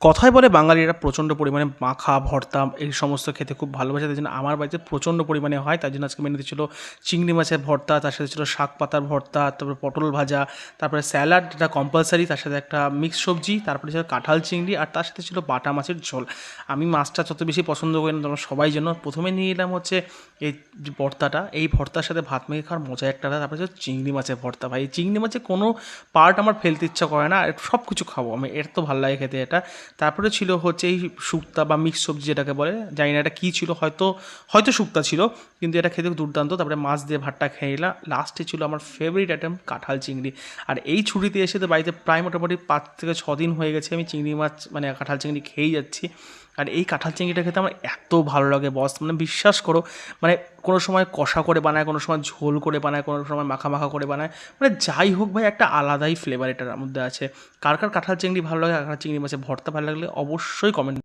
কথায় বলে বাঙালিরা প্রচণ্ড পরিমাণে মাখা, ভর্তা এই সমস্ত খেতে খুব ভালোবাসে। তাই জন্য আমার বাড়িতে প্রচণ্ড পরিমাণে হয়। তার জন্য আজকে মেনুতে ছিল চিংড়ি মাছের ভর্তা, তার সাথে ছিল শাক পাতার ভর্তা, তারপরে পটল ভাজা, তারপরে স্যালাড যেটা কম্পালসারি, তার সাথে একটা মিক্সড সবজি, তারপরে ছিল কাঁঠাল চিংড়ি আর তার সাথে ছিল বাটা মাছের ঝোল। আমি মাছটা যত বেশি পছন্দ করি না তোমরা সবাই জানো। প্রথমে নিয়ে নিলাম হচ্ছে এই যে ভর্তাটা, এই ভর্তার সাথে ভাত মেখে খাওয়ার মজা একটা আলাদা। তারপরে হচ্ছে চিংড়ি মাছের ভর্তা। ভাই এই চিংড়ি মাছের কোনো পার্ট আমার ফেলতে ইচ্ছা করে না, সব কিছু খাবো আমি, এর তো ভালো লাগে খেতে এটা। তারপরে ছিল হচ্ছে এই শুক্তা বা মিক্স সবজি যেটাকে বলে, জানি না এটা কী ছিল, হয়তো হয়তো শুক্তা ছিল, কিন্তু এটা খেতে দুর্দান্ত। তারপরে মাছ দিয়ে ভাতটা খেয়ে নিলাম। লাস্টে ছিল আমার ফেভারিট আইটেম কাঁঠাল চিংড়ি। আর এই ছুটিতে এসে তো বাড়িতে প্রায় মোটামুটি 5 থেকে 6 দিন হয়ে গেছে আমি চিংড়ি মাছ মানে কাঁঠাল চিংড়ি খেয়েই যাচ্ছি। আর এই কাঁঠাল চিংড়িটা খেতে আমার এত ভালো লাগে বস, মানে বিশ্বাস করো, মানে কোনো সময় কষা করে বানায়, কোনো সময় ঝোল করে বানায়, কোনো সময় মাখা মাখা করে বানায়, মানে যাই হোক ভাই একটা আলাদাই ফ্লেভার এটার মধ্যে আছে। কার কার কাঁঠাল চিংড়ি ভালো লাগে, কাঁঠাল চিংড়ি মাছের ভর্তা ভালো লাগলে অবশ্যই কমেন্ট